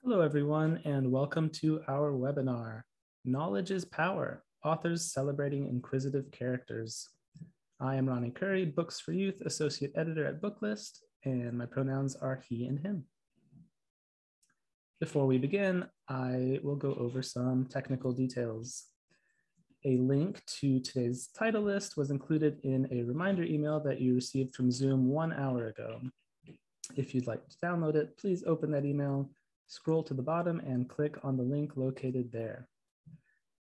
Hello, everyone, and welcome to our webinar, Knowledge is Power, Authors Celebrating Inquisitive Characters. I am Ronny Khuri, Books for Youth Associate Editor at Booklist, and my pronouns are he and him. Before we begin, I will go over some technical details. A link to today's title list was included in a reminder email that you received from Zoom 1 hour ago. If you'd like to download it, please open that email, scroll to the bottom, and click on the link located there.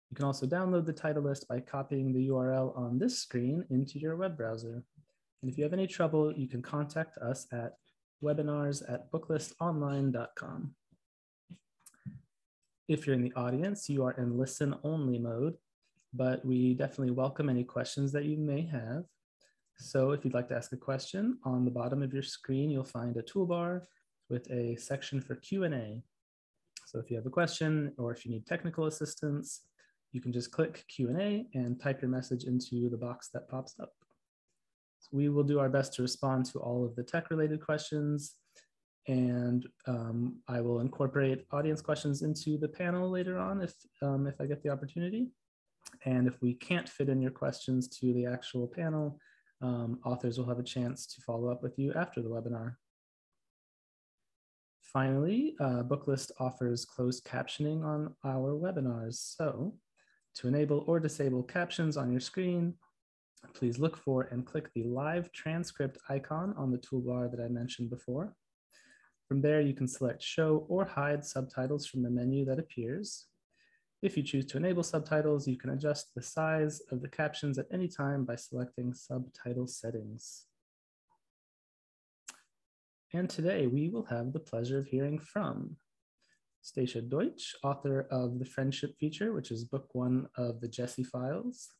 You can also download the title list by copying the URL on this screen into your web browser. And if you have any trouble, you can contact us at webinars@booklistonline.com. If you're in the audience, you are in listen-only mode, but we definitely welcome any questions that you may have. So if you'd like to ask a question, on the bottom of your screen, you'll find a toolbar with a section for Q&A. So if you have a question or if you need technical assistance, you can just click Q&A and type your message into the box that pops up. So we will do our best to respond to all of the tech-related questions, and I will incorporate audience questions into the panel later on if I get the opportunity. And if we can't fit in your questions to the actual panel, authors will have a chance to follow up with you after the webinar. Finally, Booklist offers closed captioning on our webinars. So to enable or disable captions on your screen, please look for and click the live transcript icon on the toolbar that I mentioned before. From there, you can select show or hide subtitles from the menu that appears. If you choose to enable subtitles, you can adjust the size of the captions at any time by selecting subtitle settings. And today we will have the pleasure of hearing from Stacia Deutsch, author of The Friendship Feature, which is book 1 of the JESSIE Files.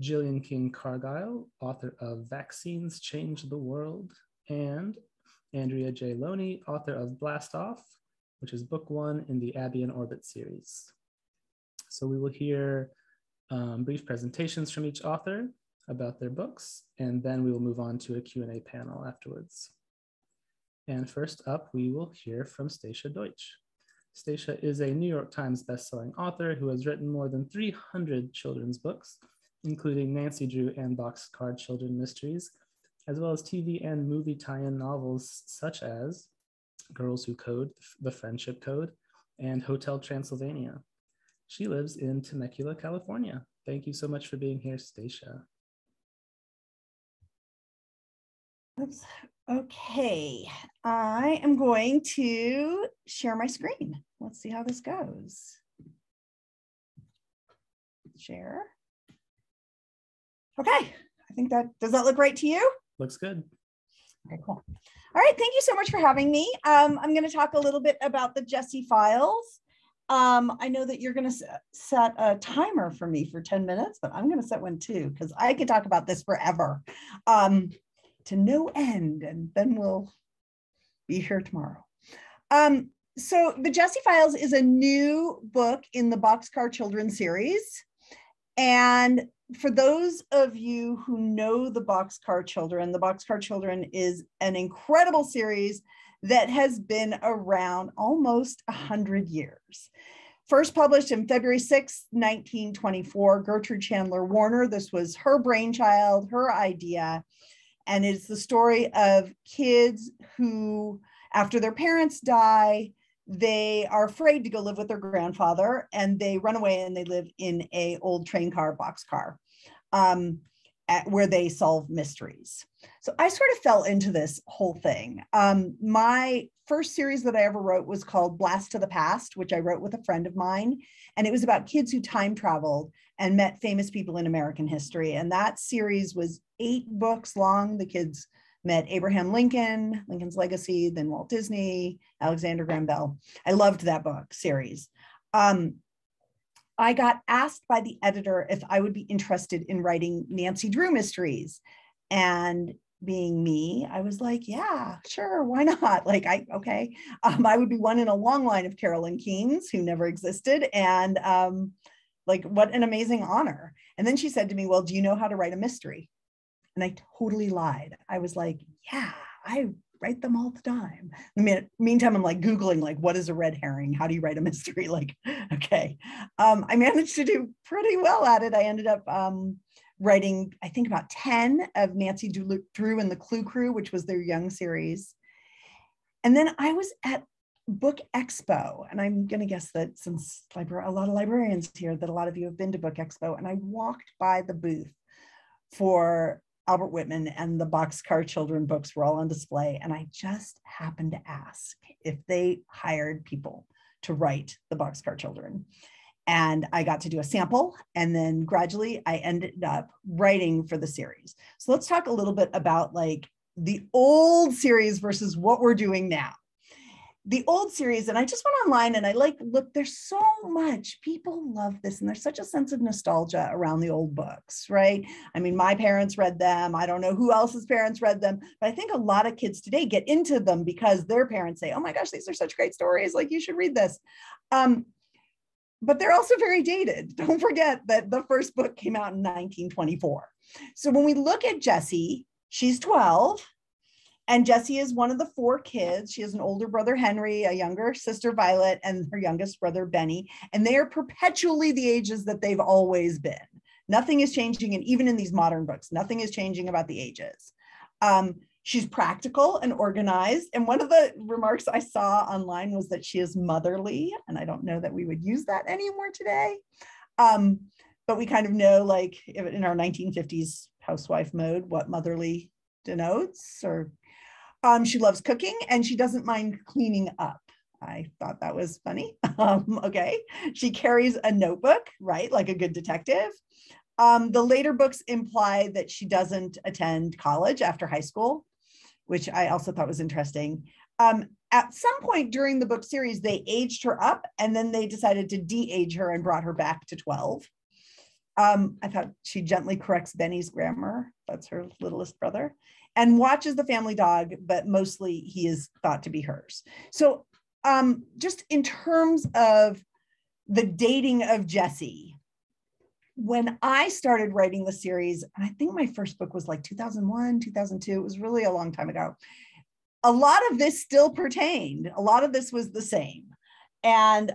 Gillian King-Cargile, author of Vaccines Change the World. And Andrea J Loney, author of Blast Off, which is book 1 in the Abby and Orbitz series. So we will hear brief presentations from each author about their books, and then we will move on to a Q&A panel afterwards. And first up, we will hear from Stacia Deutsch. Stacia is a New York Times bestselling author who has written more than 300 children's books, including Nancy Drew and Boxcar Children mysteries, as well as TV and movie tie-in novels such as Girls Who Code, The Friendship Code, and Hotel Transylvania. She lives in Temecula, California. Thank you so much for being here, Stacia. Okay, I am going to share my screen. Let's see how this goes. Share. Okay, I think does that look right to you? Looks good. Okay, cool. All right, thank you so much for having me. I'm going to talk a little bit about the JESSIE Files. I know that you're going to set a timer for me for 10 minutes, but I'm going to set one too, because I could talk about this forever to no end, and then we'll be here tomorrow. So the JESSIE Files is a new book in the Boxcar Children series. And for those of you who know the Boxcar Children is an incredible series that has been around almost 100 years. First published in February 6, 1924, Gertrude Chandler Warner. This was her brainchild, her idea. And it's the story of kids who, after their parents die, they are afraid to go live with their grandfather, and they run away and they live in an old train car, boxcar, where they solve mysteries. So I sort of fell into this whole thing. My first series that I ever wrote was called Blast to the Past, which I wrote with a friend of mine. And it was about kids who time traveled and met famous people in American history. And that series was 8 books long. The kids met Abraham Lincoln, Lincoln's Legacy, then Walt Disney, Alexander Graham Bell. I loved that book series. I got asked by the editor if I would be interested in writing Nancy Drew mysteries. And being me, I was like, yeah, sure, why not? Like, okay. I would be one in a long line of Carolyn Keens who never existed. And like, what an amazing honor. And then she said to me, well, do you know how to write a mystery? And I totally lied. I was like, yeah, I write them all the time. Meantime, I'm like Googling, like, what is a red herring? How do you write a mystery? Like, okay. I managed to do pretty well at it. I ended up writing, I think, about 10 of Nancy Drew and the Clue Crew, which was their young series. And then I was at Book Expo, and I'm going to guess that since a lot of librarians here, that a lot of you have been to Book Expo, and I walked by the booth for Albert Whitman, and the Boxcar Children books were all on display. And I just happened to ask if they hired people to write the Boxcar Children. And I got to do a sample, and then gradually I ended up writing for the series. So let's talk a little bit about like the old series versus what we're doing now. The old series, and I just went online and I look, there's so much, people love this, and there's such a sense of nostalgia around the old books, right? I mean, my parents read them. I don't know who else's parents read them, but I think a lot of kids today get into them because their parents say, oh my gosh, these are such great stories, like you should read this. But they're also very dated. Don't forget that the first book came out in 1924. So when we look at Jessie, she's 12. And Jessie is one of the 4 kids. She has an older brother, Henry, a younger sister, Violet, and her youngest brother, Benny. And they are perpetually the ages that they've always been. Nothing is changing. And even in these modern books, nothing is changing about the ages. She's practical and organized. And one of the remarks I saw online was that she is motherly. And I don't know that we would use that anymore today. But we kind of know, like in our 1950s housewife mode, what motherly denotes. Or she loves cooking, and she doesn't mind cleaning up. I thought that was funny. Okay. She carries a notebook, right? Like a good detective. The later books imply that she doesn't attend college after high school, which I also thought was interesting. At some point during the book series, they aged her up, and then they decided to de-age her and brought her back to 12. I thought she gently corrects Benny's grammar. That's her littlest brother, and watches the family dog, but mostly he is thought to be hers. So just in terms of the dating of Jessie, when I started writing the series, and I think my first book was like 2001, 2002, it was really a long time ago, a lot of this still pertained. A lot of this was the same. And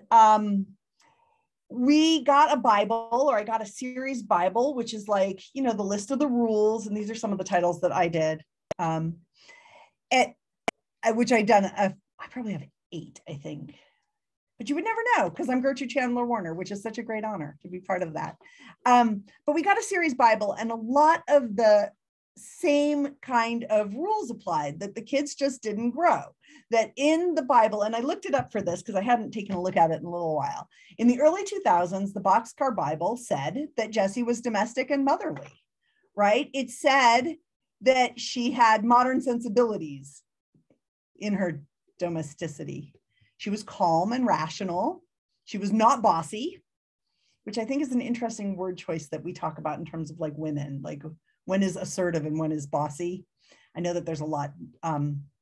we got a Bible, or I got a series Bible, which is like, you know, the list of the rules. And these are some of the titles that I did, which I done, I probably have 8, I think. But you would never know because I'm Gertrude Chandler Warner, which is such a great honor to be part of that. But we got a series Bible, and a lot of the same kind of rules applied, that the kids just didn't grow. That in the Bible, and I looked it up for this because I hadn't taken a look at it in a little while. In the early 2000s, the Boxcar Bible said that Jessie was domestic and motherly, right? It said that she had modern sensibilities in her domesticity. She was calm and rational. She was not bossy, which I think is an interesting word choice that we talk about in terms of like women, like when is assertive and when is bossy. I know that there's a lot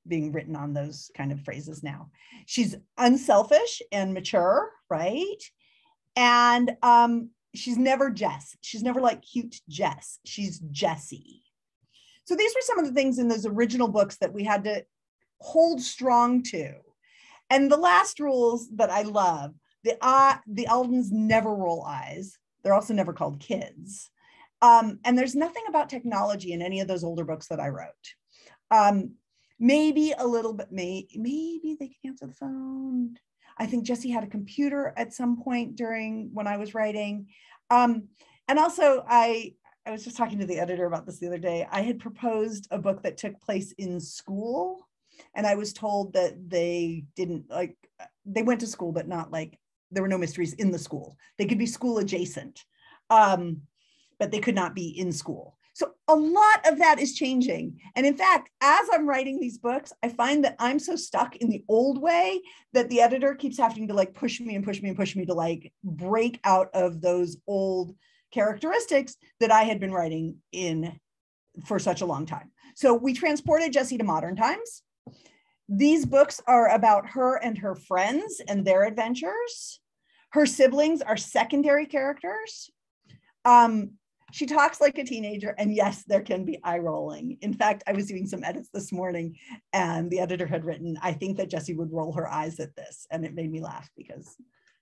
being written on those kind of phrases now. She's unselfish and mature, right? And she's never Jess. She's never like cute Jess. She's Jessie. So these were some of the things in those original books that we had to hold strong to. And the last rules that I love, the Aldens never roll eyes. They're also never called kids. And there's nothing about technology in any of those older books that I wrote. Maybe a little bit, maybe they can answer the phone. I think Jessie had a computer at some point during when I was writing. And also I was just talking to the editor about this the other day. I had proposed a book that took place in school. And I was told that they didn't like, they went to school, but not like, there were no mysteries in the school. They could be school adjacent, but they could not be in school. So a lot of that is changing. And in fact, as I'm writing these books, I find that I'm so stuck in the old way that the editor keeps having to like push me and push me and push me to like break out of those old characteristics that I had been writing in for such a long time. So we transported Jessie to modern times. These books are about her and her friends and their adventures. Her siblings are secondary characters. She talks like a teenager, and yes, there can be eye rolling. In fact, I was doing some edits this morning and the editor had written, I think that Jessie would roll her eyes at this. And it made me laugh because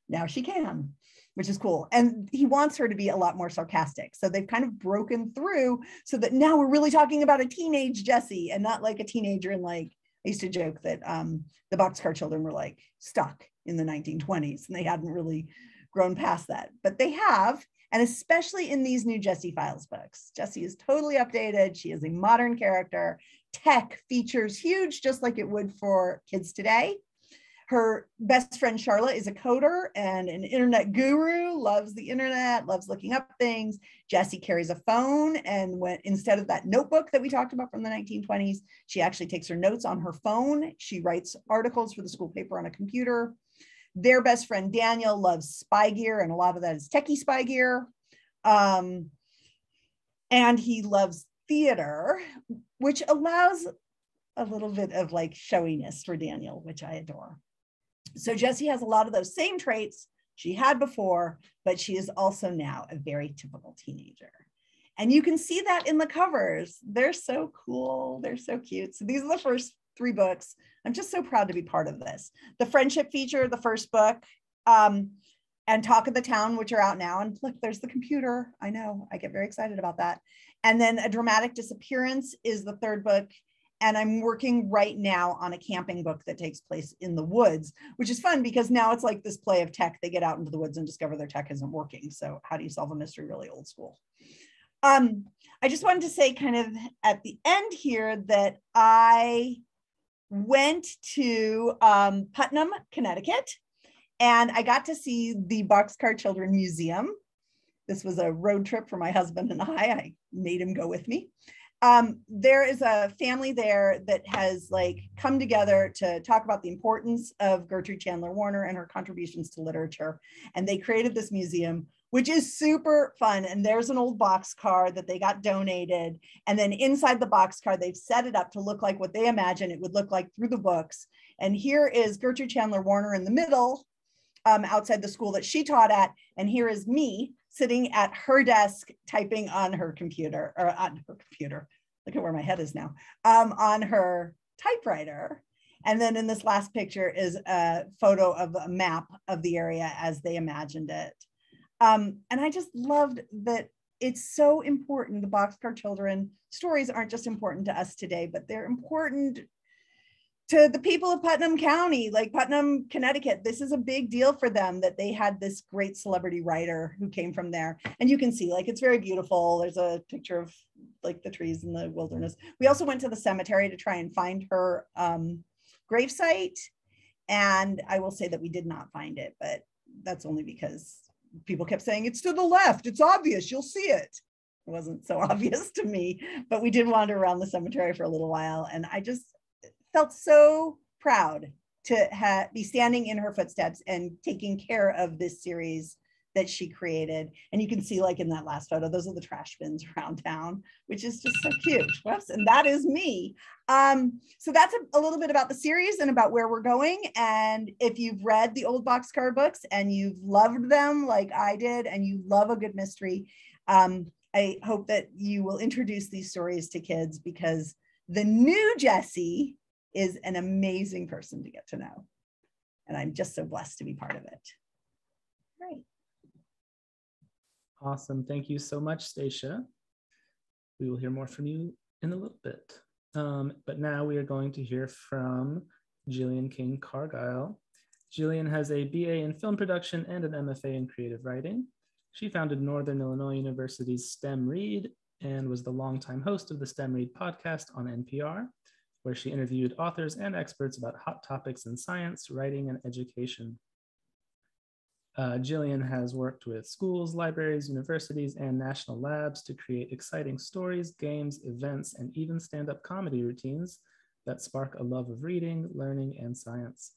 now she can, which is cool. And he wants her to be a lot more sarcastic. So they've kind of broken through so that now we're really talking about a teenage Jessie and not like a teenager. And like, I used to joke that the Boxcar Children were like stuck in the 1920s and they hadn't really grown past that, but they have. And especially in these new Jessie Files books, Jessie is totally updated. She is a modern character. Tech features huge, just like it would for kids today. Her best friend, Charlotte, is a coder and an internet guru, loves the internet, loves looking up things. Jessie carries a phone, and instead of that notebook that we talked about from the 1920s, she actually takes her notes on her phone. She writes articles for the school paper on a computer. Their best friend, Daniel, loves spy gear, and a lot of that is techie spy gear. And he loves theater, which allows a little bit of like showiness for Daniel, which I adore. So Jessie has a lot of those same traits she had before, but she is also now a very typical teenager. And you can see that in the covers. They're so cool. They're so cute. So these are the first 3 books. I'm just so proud to be part of this. The friendship feature, the first book, and Talk of the Town, which are out now. And look, there's the computer. I know, I get very excited about that. And then A Dramatic Disappearance is the 3rd book. And I'm working right now on a camping book that takes place in the woods, which is fun because now it's like this play of tech. They get out into the woods and discover their tech isn't working. So how do you solve a mystery? Really old school. I just wanted to say kind of at the end here that I went to Putnam, Connecticut, and I got to see the Boxcar Children Museum. This was a road trip for my husband and I made him go with me. There is a family there that has like come together to talk about the importance of Gertrude Chandler Warner and her contributions to literature. And they created this museum, which is super fun. And there's an old boxcar that they got donated. And then inside the boxcar, they've set it up to look like what they imagine it would look like through the books. And here is Gertrude Chandler Warner in the middle, outside the school that she taught at. And here is me sitting at her desk, typing on her computer, or on her computer. Look at where my head is now, on her typewriter. And then in this last picture is a photo of a map of the area as they imagined it. And I just loved that it's so important. The Boxcar Children stories aren't just important to us today, but they're important to the people of Putnam County, like Putnam, Connecticut. This is a big deal for them that they had this great celebrity writer who came from there. And you can see, like, it's very beautiful. There's a picture of like the trees in the wilderness. We also went to the cemetery to try and find her gravesite. And I will say that we did not find it, but that's only because people kept saying, it's to the left, it's obvious, you'll see it. It wasn't so obvious to me, but we did wander around the cemetery for a little while. And I just felt so proud to be standing in her footsteps and taking care of this series that she created. And you can see, like in that last photo, those are the trash bins around town, which is just so cute. Whoops, and that is me. So that's a little bit about the series and about where we're going. And if you've read the old Boxcar books and you've loved them like I did, and you love a good mystery, I hope that you will introduce these stories to kids, because the new Jessie is an amazing person to get to know. And I'm just so blessed to be part of it. Great. Awesome. Thank you so much, Stacia. We will hear more from you in a little bit. But now we are going to hear from Gillian King-Cargile. Gillian has a BA in film production and an MFA in creative writing. She founded Northern Illinois University's STEM Read and was the longtime host of the STEM Read podcast on NPR, where she interviewed authors and experts about hot topics in science, writing, and education. Gillian has worked with schools, libraries, universities, and national labs to create exciting stories, games, events, and even stand-up comedy routines that spark a love of reading, learning, and science.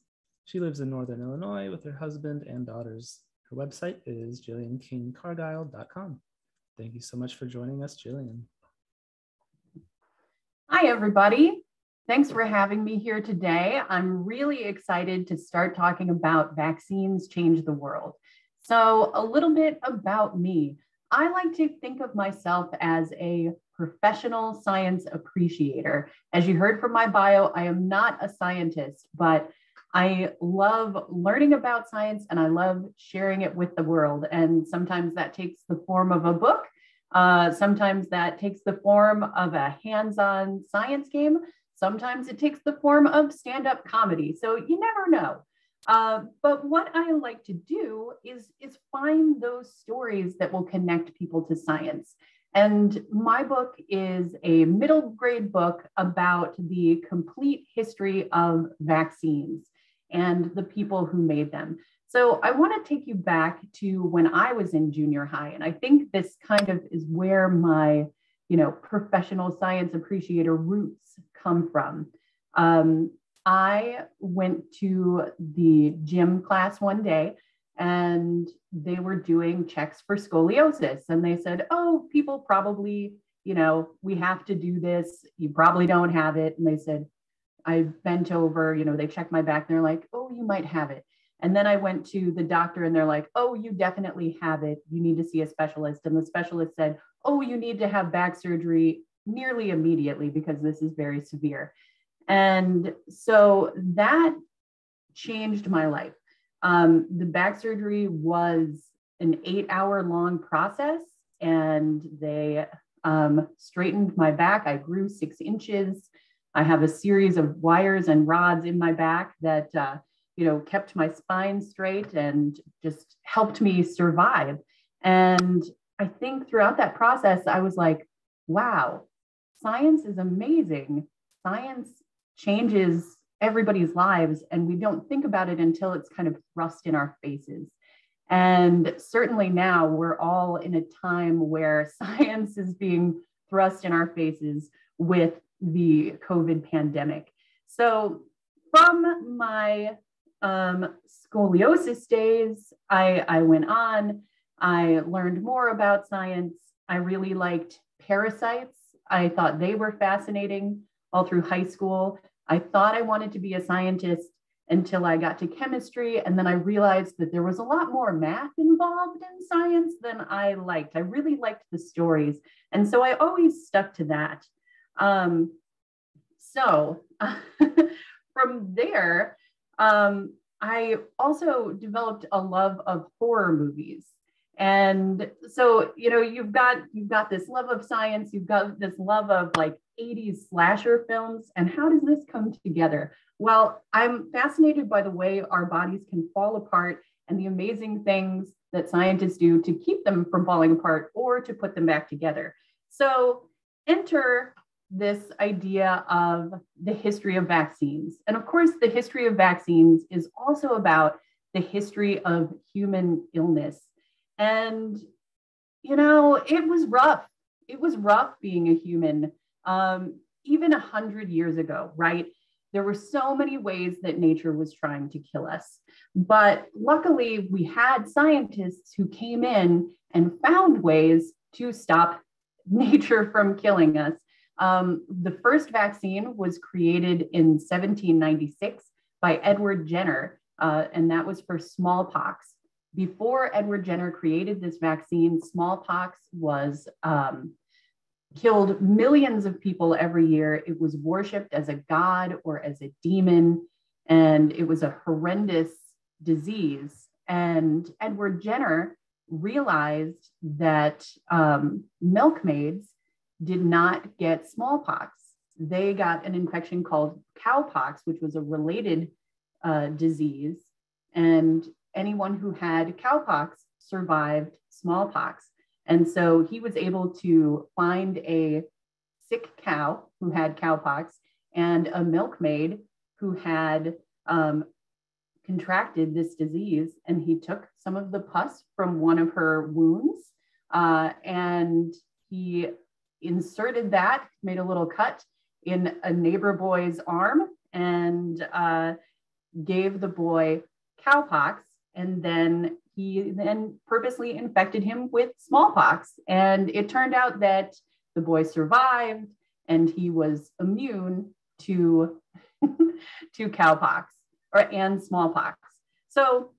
She lives in Northern Illinois with her husband and daughters. Her website is gilliankingcargile.com. Thank you so much for joining us, Gillian. Hi, everybody. Thanks for having me here today. I'm really excited to start talking about vaccines change the world. So a little bit about me. I like to think of myself as a professional science appreciator. As you heard from my bio, I am not a scientist, but I love learning about science and I love sharing it with the world. And sometimes that takes the form of a book. Sometimes that takes the form of a hands-on science game. Sometimes it takes the form of stand-up comedy. So you never know. But what I like to do is find those stories that will connect people to science. And my book is a middle grade book about the complete history of vaccines and the people who made them. So I want to take you back to when I was in junior high. And I think this kind of is where my, professional science appreciator roots come from. I went to the gym class one day and they were doing checks for scoliosis. And they said, oh, people probably, we have to do this. You probably don't have it. And they said, I bent over, they checked my back and they're like, oh, you might have it. And then I went to the doctor and they're like, oh, you definitely have it. You need to see a specialist. And the specialist said, oh, you need to have back surgery nearly immediately because this is very severe. And so that changed my life. The back surgery was an 8-hour-long process and they straightened my back. I grew 6 inches. I have a series of wires and rods in my back that, kept my spine straight and just helped me survive. And I think throughout that process, I was like, wow, science is amazing. Science changes everybody's lives, and we don't think about it until it's kind of thrust in our faces. And certainly now we're all in a time where science is being thrust in our faces with the COVID pandemic. So from my scoliosis days, I went on, I learned more about science. I really liked parasites. I thought they were fascinating all through high school. I thought I wanted to be a scientist until I got to chemistry. And then I realized that there was a lot more math involved in science than I liked. I really liked the stories. And so I always stuck to that. From there, I also developed a love of horror movies. And so, you've got this love of science, you've got this love of like 80s slasher films. And how does this come together? Well, I'm fascinated by the way our bodies can fall apart and the amazing things that scientists do to keep them from falling apart or to put them back together. So enter this idea of the history of vaccines. And of course, the history of vaccines is also about the history of human illness. And, it was rough. It was rough being a human, even 100 years ago, right? There were so many ways that nature was trying to kill us. But luckily, we had scientists who came in and found ways to stop nature from killing us. The first vaccine was created in 1796 by Edward Jenner, and that was for smallpox. Before Edward Jenner created this vaccine, smallpox was killed millions of people every year. It was worshipped as a god or as a demon, and it was a horrendous disease. And Edward Jenner realized that milkmaids did not get smallpox. They got an infection called cowpox, which was a related disease. And anyone who had cowpox survived smallpox. And so he was able to find a sick cow who had cowpox and a milkmaid who had contracted this disease. And he took some of the pus from one of her wounds and he inserted that, made a little cut in a neighbor boy's arm and gave the boy cowpox. And then he purposely infected him with smallpox. And it turned out that the boy survived and he was immune to, to cowpox and smallpox. So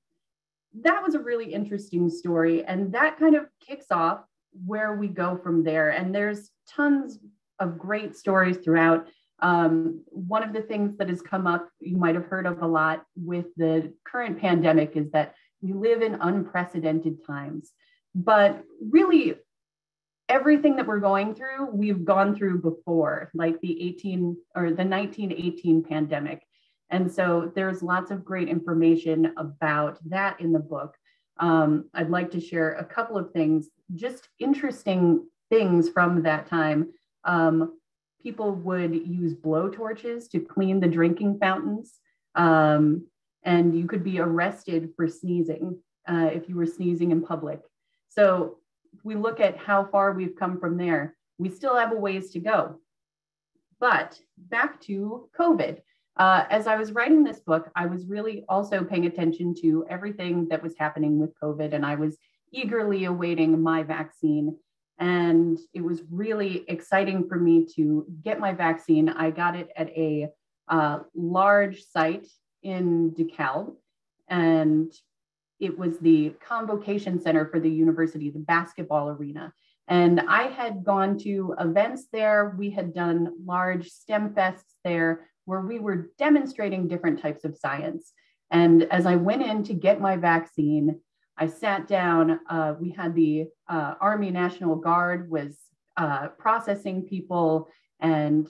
that was a really interesting story. And that kind of kicks off where we go from there. And there's tons of great stories throughout. One of the things that has come up, you might have heard of a lot with the current pandemic, is that we live in unprecedented times. But really, everything that we're going through, we've gone through before, like the 1918 pandemic. And so there's lots of great information about that in the book. I'd like to share a couple of things, just interesting things from that time. People would use blowtorches to clean the drinking fountains. And you could be arrested for sneezing if you were sneezing in public. So if we look at how far we've come from there, we still have a ways to go. But back to COVID. As I was writing this book, I was really also paying attention to everything that was happening with COVID, and I was eagerly awaiting my vaccine. And it was really exciting for me to get my vaccine. I got it at a large site in DeKalb, and it was the convocation center for the university, the basketball arena. And I had gone to events there. We had done large STEM fests there where we were demonstrating different types of science. And as I went in to get my vaccine, I sat down. We had the Army National Guard was processing people and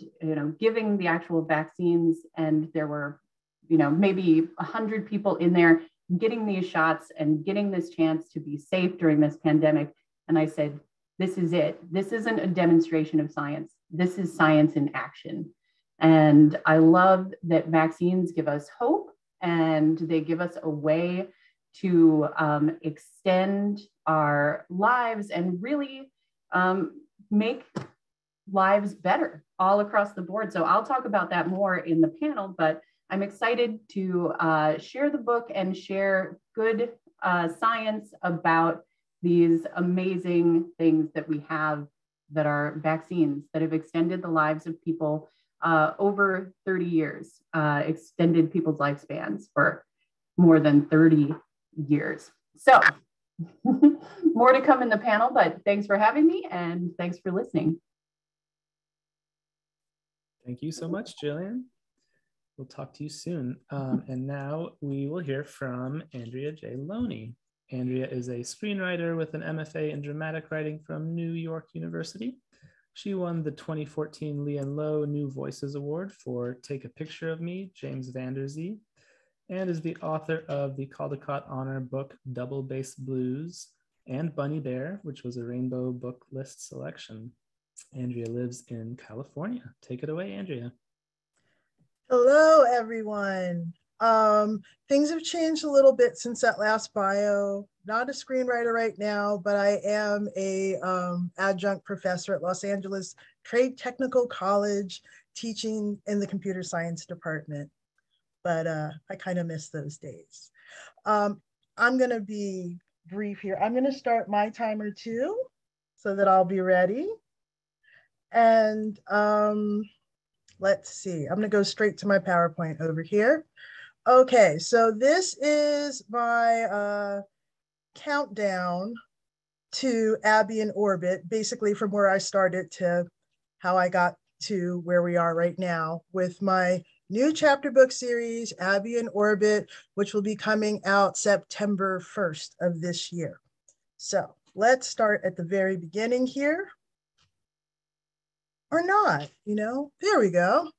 giving the actual vaccines. And there were maybe 100 people in there getting these shots and getting this chance to be safe during this pandemic. And I said, this is it. This isn't a demonstration of science. This is science in action. And I love that vaccines give us hope, and they give us a way to extend our lives and really make lives better all across the board. So I'll talk about that more in the panel, but I'm excited to share the book and share good science about these amazing things that we have that are vaccines that have extended the lives of people over 30 years, extended people's lifespans for more than 30 years. So more to come in the panel, but thanks for having me and thanks for listening. Thank you so much, Gillian. We'll talk to you soon. And now we will hear from Andrea J Loney. Andrea is a screenwriter with an MFA in dramatic writing from New York University. She won the 2014 Leon Lowe New Voices Award for Take a Picture of Me, James Van Der Zee, and is the author of the Caldecott Honor book Double Bass Blues and Bunny Bear, which was a Rainbow Booklist selection. Andrea lives in California. Take it away, Andrea. Hello, everyone. Things have changed a little bit since that last bio. Not a screenwriter right now, but I am a adjunct professor at Los Angeles Trade Technical College, teaching in the computer science department. But I kind of miss those days. I'm going to be brief here. I'm going to start my timer too, so that I'll be ready. And let's see, I'm going to go straight to my PowerPoint over here. Okay, so this is my countdown to Abby in orbit, basically from where I started to how I got to where we are right now with my new chapter book series, Abby in Orbit, which will be coming out September 1st of this year. So let's start at the very beginning here. Or not, there we go.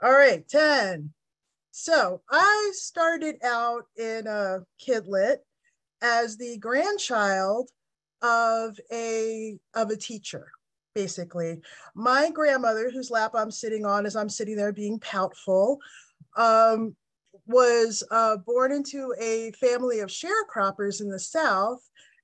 All right, 10. So I started out in a Kidlit as the grandchild of a teacher, basically. My grandmother, whose lap I'm sitting on as I'm sitting there being poutful, was born into a family of sharecroppers in the South,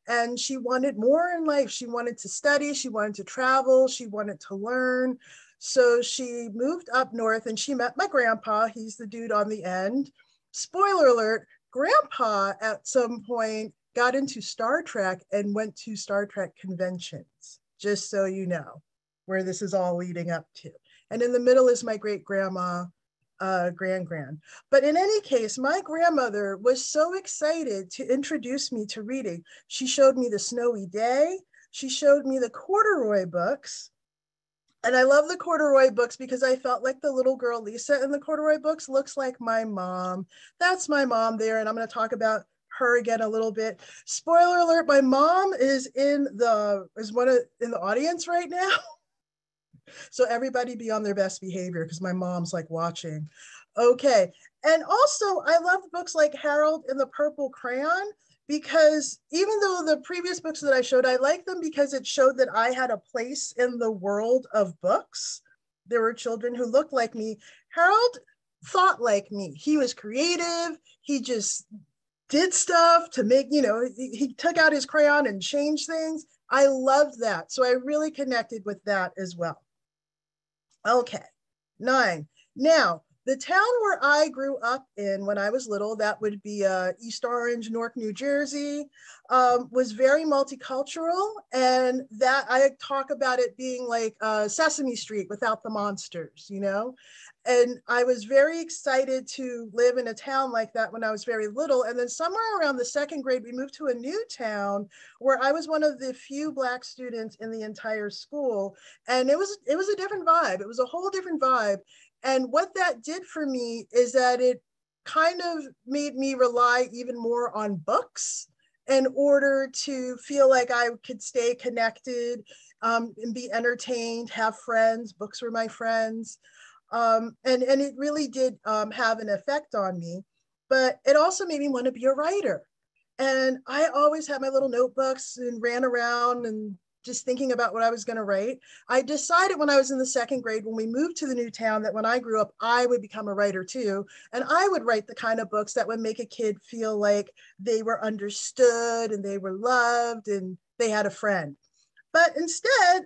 and she wanted more in life. She wanted to study, she wanted to travel, she wanted to learn. So she moved up north and she met my grandpa. He's the dude on the end. Spoiler alert, grandpa at some point got into Star Trek and went to Star Trek conventions, just so you know where this is all leading up to. And in the middle is my great-grandma, grand. But in any case, my grandmother was so excited to introduce me to reading. She showed me The Snowy Day, she showed me the corduroy books. And I love the corduroy books because I felt like the little girl Lisa in the corduroy books looks like my mom. That's my mom there. And I'm going to talk about her again a little bit. Spoiler alert, my mom is in the audience right now. So everybody be on their best behavior because my mom's like watching. Okay. And also I love books like Harold and the Purple Crayon, because even though the previous books that I showed, I liked them because it showed that I had a place in the world of books. There were children who looked like me. Harold thought like me. He was creative. He just did stuff to make, he took out his crayon and changed things. I loved that. So I really connected with that as well. Okay, 9. Now, the town where I grew up in when I was little, that would be East Orange, Newark, New Jersey, was very multicultural. And that I talk about it being like Sesame Street without the monsters, And I was very excited to live in a town like that when I was very little. And then somewhere around the 2nd grade, we moved to a new town where I was one of the few Black students in the entire school. And it was a different vibe. It was a whole different vibe. And what that did for me is that it kind of made me rely even more on books in order to feel like I could stay connected and be entertained, have friends. Books were my friends. And it really did have an effect on me, but it also made me want to be a writer. And I always had my little notebooks and ran around and just thinking about what I was going to write. I decided when I was in the 2nd grade, when we moved to the new town, that when I grew up, I would become a writer too. And I would write the kind of books that would make a kid feel like they were understood and they were loved and they had a friend. But instead,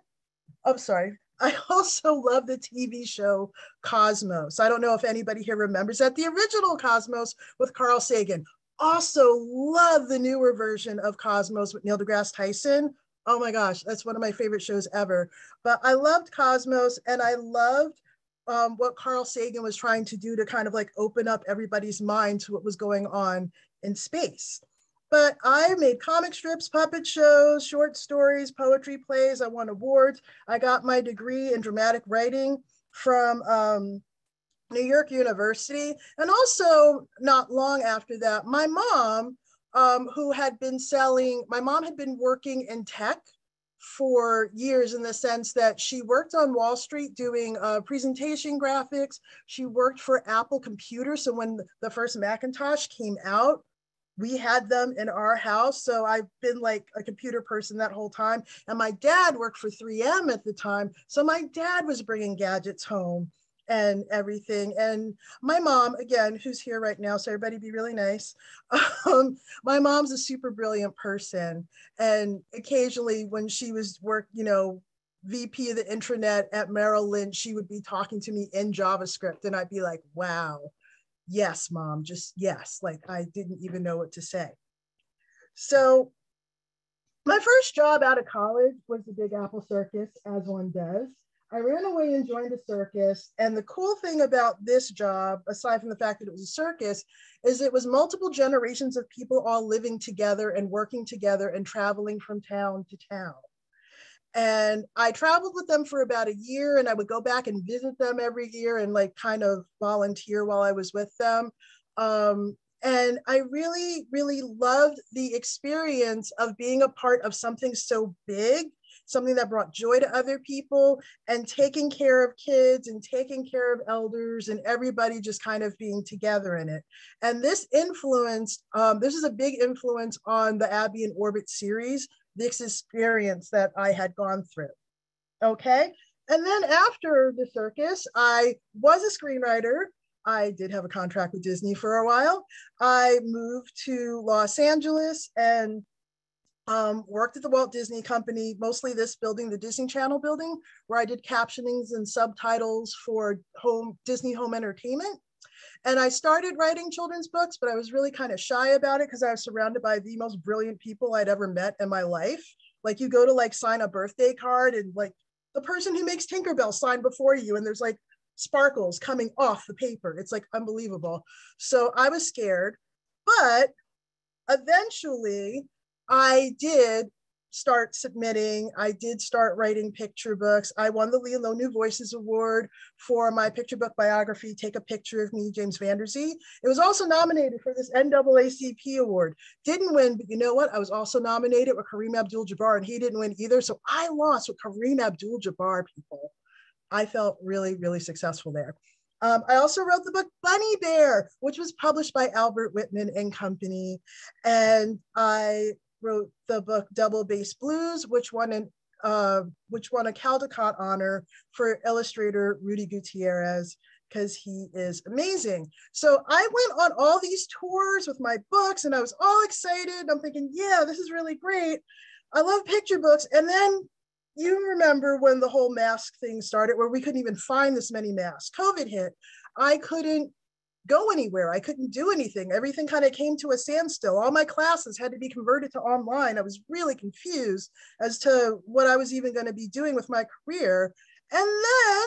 I'm sorry, I also love the TV show Cosmos. I don't know if anybody here remembers that. The original Cosmos with Carl Sagan. Also love the newer version of Cosmos with Neil deGrasse Tyson. Oh my gosh, that's one of my favorite shows ever. But I loved Cosmos, and I loved what Carl Sagan was trying to do to kind of like open up everybody's mind to what was going on in space. But I made comic strips, puppet shows, short stories, poetry plays. I won awards. I got my degree in dramatic writing from New York University. And also not long after that, my mom, who had been my mom had been working in tech for years in the sense that she worked on Wall Street doing presentation graphics. She worked for Apple Computers. So when the first Macintosh came out, we had them in our house. So I've been like a computer person that whole time. And my dad worked for 3M at the time. So my dad was bringing gadgets home and everything. And my mom, again, who's here right now, so everybody be really nice. My mom's a super brilliant person. And occasionally when she was VP of the intranet at Merrill Lynch, she would be talking to me in JavaScript. And I'd be like, wow, yes, Mom, just yes. Like I didn't even know what to say. So my first job out of college was the Big Apple Circus, as one does. I ran away and joined a circus. And the cool thing about this job, aside from the fact that it was a circus, is it was multiple generations of people all living together and working together and traveling from town to town. And I traveled with them for about a year, and I would go back and visit them every year and like kind of volunteer while I was with them. And I really, really loved the experience of being a part of something so big, something that brought joy to other people, and taking care of kids and taking care of elders and everybody just kind of being together in it. And this influenced, this is a big influence on the Abby and Orbitz series, this experience that I had gone through. Okay. And then after the circus, I was a screenwriter. I did have a contract with Disney for a while. I moved to Los Angeles and worked at the Walt Disney Company, mostly this building, the Disney Channel building, where I did captionings and subtitles for Disney home entertainment. And I started writing children's books, but I was really kind of shy about it because I was surrounded by the most brilliant people I'd ever met in my life. Like you go to like sign a birthday card and like the person who makes Tinkerbell signed before you, and there's like sparkles coming off the paper. It's like unbelievable. So I was scared, but eventually I did start submitting. I did start writing picture books. I won the Leo New Voices Award for my picture book biography, Take a Picture of Me, James Vanderzee. It was also nominated for this NAACP award. Didn't win, but you know what? I was also nominated with Kareem Abdul-Jabbar, and he didn't win either. So I lost with Kareem Abdul-Jabbar, people. I felt really, really successful there. I also wrote the book Bunny Bear, which was published by Albert Whitman and Company. And I wrote the book Double Bass Blues, which won a Caldecott honor for illustrator Rudy Gutierrez, because he is amazing. So I went on all these tours with my books and I was all excited. I'm thinking, yeah, this is really great. I love picture books. And then you remember when the whole mask thing started, where we couldn't even find this many masks. COVID hit. I couldn't go anywhere. I couldn't do anything. Everything kind of came to a standstill. All my classes had to be converted to online. I was really confused as to what I was even going to be doing with my career. And then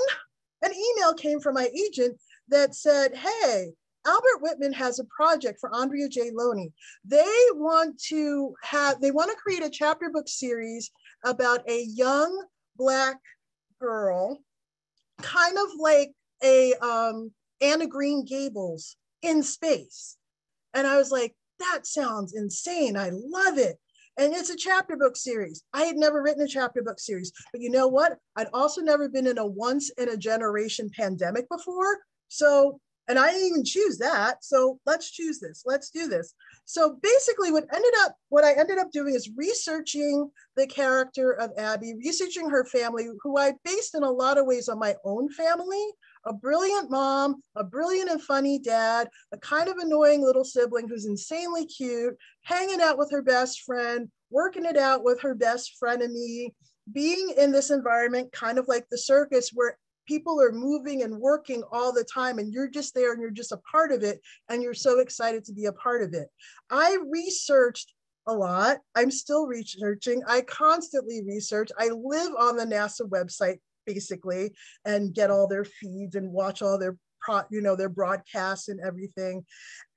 an email came from my agent that said, hey, Albert Whitman has a project for Andrea J Loney. They want to create a chapter book series about a young Black girl, kind of like a Anna Green Gables in space. And I was like, that sounds insane. I love it. And it's a chapter book series. I had never written a chapter book series, but you know what? I'd also never been in a once in a generation pandemic before. So, and I didn't even choose that. So let's choose this. Let's do this. So basically what I ended up doing is researching the character of Abby, researching her family, who I based in a lot of ways on my own family. A brilliant mom, a brilliant and funny dad, a kind of annoying little sibling who's insanely cute, hanging out with her best friend, working it out with her best frenemy, being in this environment kind of like the circus where people are moving and working all the time and you're just there and you're just a part of it and you're so excited to be a part of it. I researched a lot. I'm still researching. I constantly research. I live on the NASA website basically and get all their feeds and watch all their their broadcasts and everything.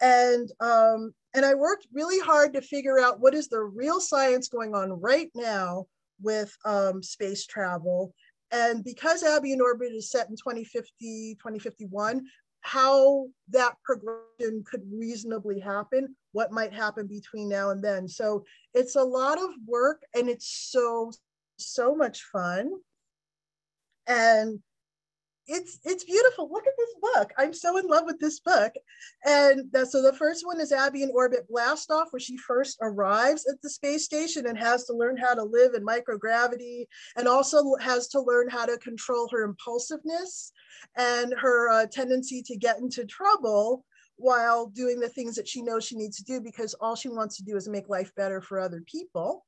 And I worked really hard to figure out what is the real science going on right now with space travel. And because Abby in Orbit is set in 2050, 2051, how that progression could reasonably happen, what might happen between now and then. So it's a lot of work and it's so much fun. And it's beautiful. Look at this book. I'm so in love with this book. And so the first one is Abby in Orbit Blast Off, where she first arrives at the space station and has to learn how to live in microgravity and also has to learn how to control her impulsiveness and her tendency to get into trouble while doing the things that she knows she needs to do, because all she wants to do is make life better for other people.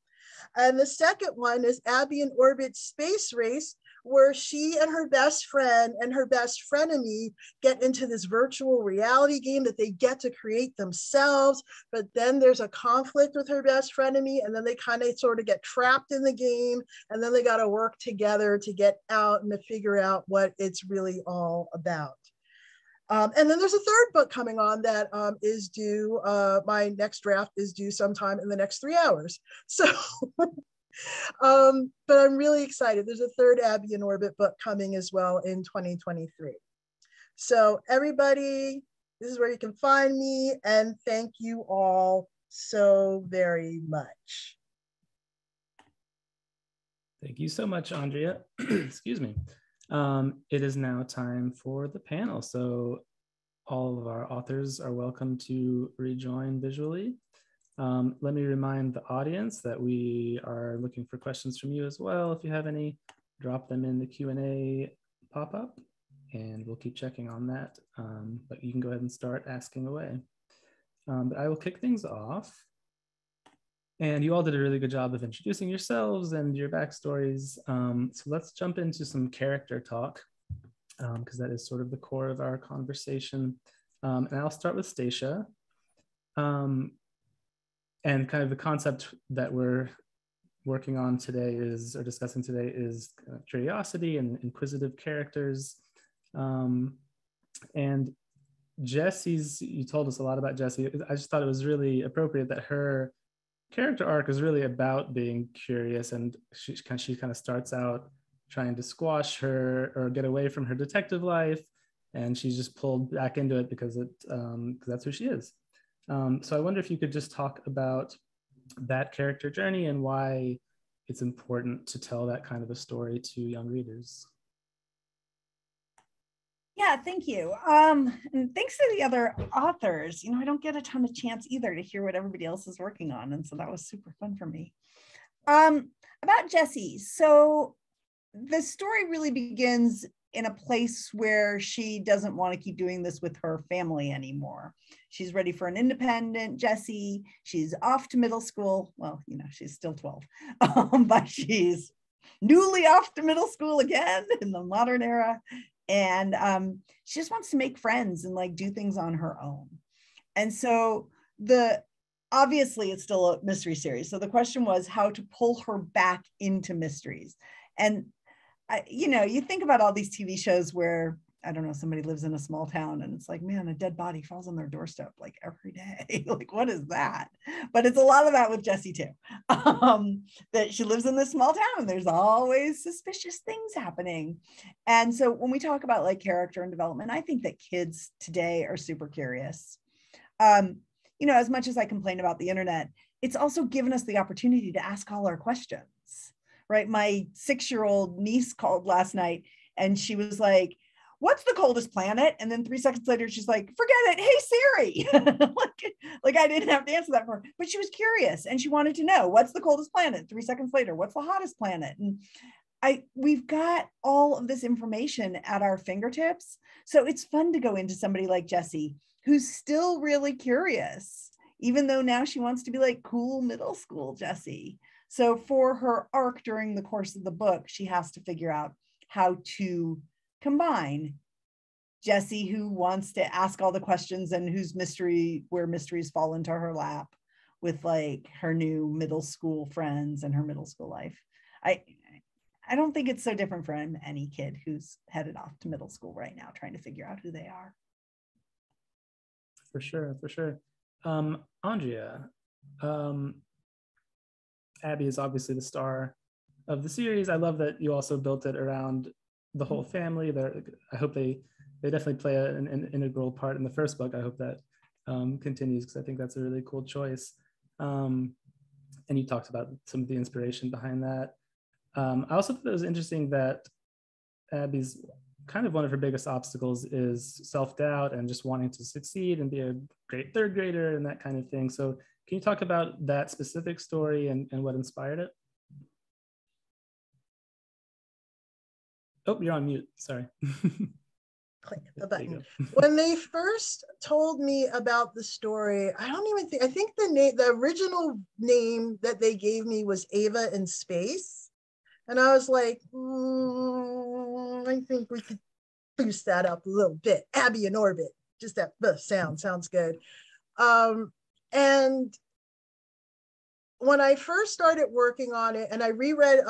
And the second one is Abby in Orbit Space Race, where she and her best friend and her best frenemy get into this virtual reality game that they get to create themselves. But then there's a conflict with her best frenemy, and then they kind of sort of get trapped in the game, and then they got to work together to get out and to figure out what it's really all about. And then there's a third book coming on that is due, my next draft is due sometime in the next 3 hours. So, but I'm really excited. There's a third Abby in Orbit book coming as well in 2023. So everybody, this is where you can find me, and thank you all so very much. Thank you so much, Andrea. Excuse me. It is now time for the panel. So all of our authors are welcome to rejoin visually. Let me remind the audience that we are looking for questions from you as well. If you have any, drop them in the Q&A pop-up and we'll keep checking on that. But you can go ahead and start asking away. But I will kick things off. And you all did a really good job of introducing yourselves and your backstories. So let's jump into some character talk, because that is sort of the core of our conversation. And I'll start with Stacia. And kind of the concept that we're working on today is, or discussing today, is curiosity and inquisitive characters. And Jessie's, you told us a lot about Jessie. I just thought it was really appropriate that her character arc is really about being curious, and she kind of starts out trying to squash her or get away from her detective life, and she's just pulled back into it because that's who she is. So I wonder if you could just talk about that character journey and why it's important to tell that kind of a story to young readers. Yeah, thank you. And thanks to the other authors. I don't get a ton of chance either to hear what everybody else is working on. And so that was super fun for me. About Jessie. So the story really begins in a place where she doesn't want to keep doing this with her family anymore. She's ready for an independent Jessie. She's off to middle school. Well, she's still 12, but she's newly off to middle school again in the modern era. And she just wants to make friends and like do things on her own. And so obviously it's still a mystery series. So the question was how to pull her back into mysteries. And you think about all these TV shows where, I don't know, somebody lives in a small town and it's like, man, a dead body falls on their doorstep like every day. Like, what is that? But it's a lot of that with Jessie too. That she lives in this small town and there's always suspicious things happening. And so when we talk about like character and development, I think that kids today are super curious. As much as I complain about the internet, it's also given us the opportunity to ask all our questions. Right? My 6-year-old niece called last night and she was like, what's the coldest planet? And then 3 seconds later, she's like, forget it. Hey, Siri. like I didn't have to answer that for her, but she was curious and she wanted to know what's the coldest planet. 3 seconds later, what's the hottest planet? And we've got all of this information at our fingertips. So it's fun to go into somebody like Jessie, who's still really curious, even though now she wants to be like cool middle school Jessie. So for her arc during the course of the book, she has to figure out how to combine Jessie, who wants to ask all the questions and where mysteries fall into her lap, with like her new middle school friends and her middle school life. I don't think it's so different from any kid who's headed off to middle school right now, trying to figure out who they are. For sure. Andrea, Abby is obviously the star of the series. I love that you also built it around the whole family. I hope they definitely play an integral part in the first book. I hope that continues because I think that's a really cool choice. And you talked about some of the inspiration behind that. I also thought it was interesting that Abby's kind of one of her biggest obstacles is self-doubt and just wanting to succeed and be a great third grader and that kind of thing. So can you talk about that specific story and what inspired it? Oh, you're on mute, sorry. Click the button. When they first told me about the story, I think the original name that they gave me was Ava in Space. And I was like, I think we could boost that up a little bit. Abby in Orbit, just that sounds good. And when I first started working on it, and I reread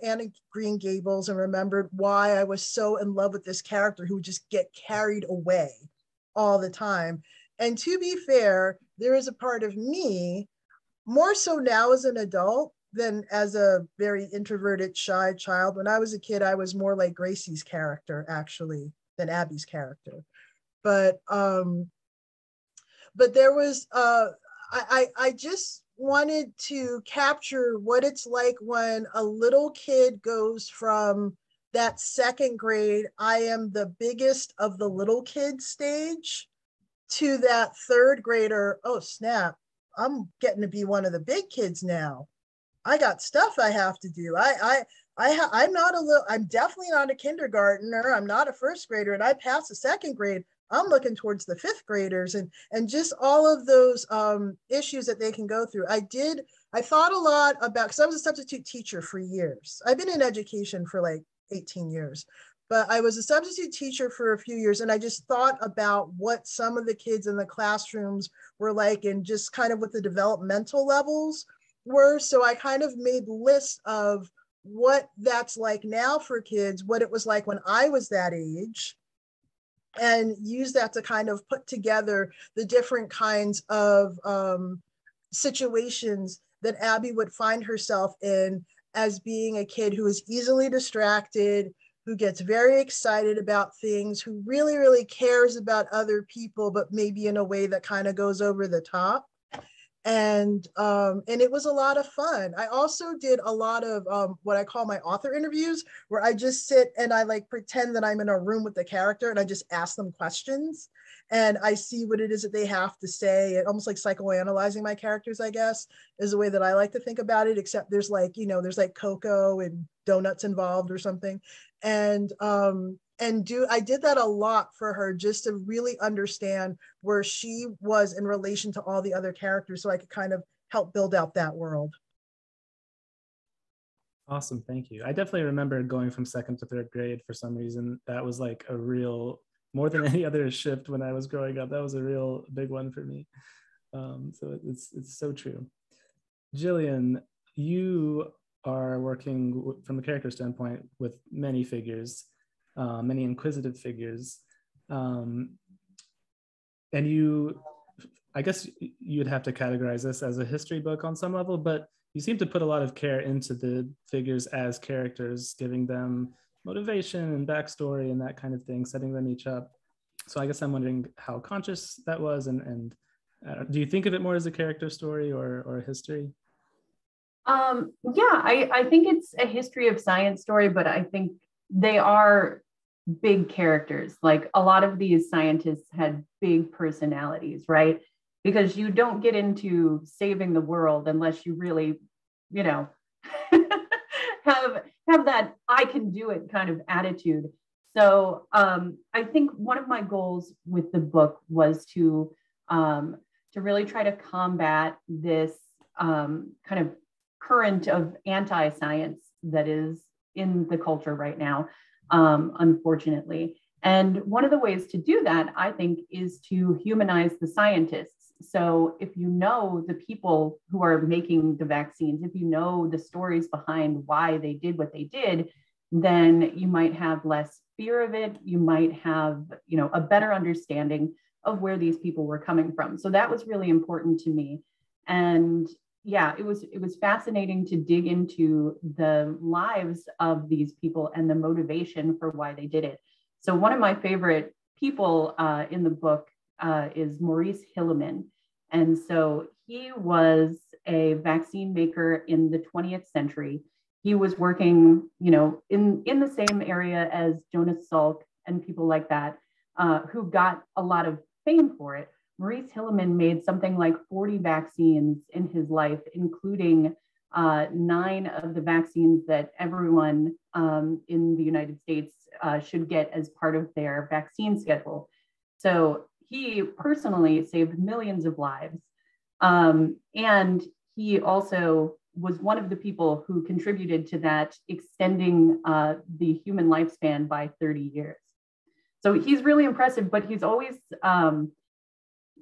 Anne of Green Gables and remembered why I was so in love with this character who would just get carried away all the time. And to be fair, there is a part of me, more so now as an adult than as a very introverted, shy child. When I was a kid, I was more like Gracie's character, actually, than Abby's character. But there was, I just wanted to capture what it's like when a little kid goes from that second grade, I am the biggest of the little kid stage, to that third grader, oh snap, I'm getting to be one of the big kids now. I got stuff I have to do. I'm definitely not a kindergartner. I'm not a first grader, and I passed the second grade. I'm looking towards the fifth graders and just all of those issues that they can go through. I thought a lot about, because I was a substitute teacher for years. I've been in education for like 18 years, but I was a substitute teacher for a few years. And I just thought about what some of the kids in the classrooms were like and just kind of what the developmental levels were. So I kind of made lists of what that's like now for kids, what it was like when I was that age, and use that to kind of put together the different kinds of situations that Abby would find herself in as being a kid who is easily distracted, who gets very excited about things, who really, really cares about other people, but maybe in a way that kind of goes over the top. And it was a lot of fun. I also did a lot of what I call my author interviews, where I just sit and I like pretend that I'm in a room with the character and I just ask them questions and I see what it is that they have to say. And almost like psychoanalyzing my characters, I guess, is the way that I like to think about it, except there's like, you know, there's like cocoa and donuts involved or something. And I did that a lot for her, just to really understand where she was in relation to all the other characters, so I could kind of help build out that world. Awesome, thank you. I definitely remember going from second to third grade for some reason. That was like a real, more than any other shift when I was growing up. That was a real big one for me. So it's so true. Gillian, you are working from a character standpoint with many figures, many inquisitive figures. And I guess you'd have to categorize this as a history book on some level, but you seem to put a lot of care into the figures as characters, giving them motivation and backstory and that kind of thing, setting them each up. So I guess I'm wondering how conscious that was, and do you think of it more as a character story or a history? Yeah, I think it's a history of science story, but I think they are big characters. Like a lot of these scientists had big personalities, right? Because you don't get into saving the world unless you really, you know, have that I can do it kind of attitude. So I think one of my goals with the book was to really try to combat this kind of current of anti-science that is in the culture right now, unfortunately. And one of the ways to do that, I think, is to humanize the scientists. So if you know the people who are making the vaccines, if you know the stories behind why they did what they did, then you might have less fear of it. You might have, you know, a better understanding of where these people were coming from. So that was really important to me. And yeah, it was fascinating to dig into the lives of these people and the motivation for why they did it. So one of my favorite people in the book is Maurice Hillerman. And so he was a vaccine maker in the 20th century. He was working, you know, in the same area as Jonas Salk and people like that, who got a lot of fame for it. Maurice Hillerman made something like 40 vaccines in his life, including 9 of the vaccines that everyone in the United States should get as part of their vaccine schedule. So he personally saved millions of lives. And he also was one of the people who contributed to that, extending the human lifespan by 30 years. So he's really impressive, but he's always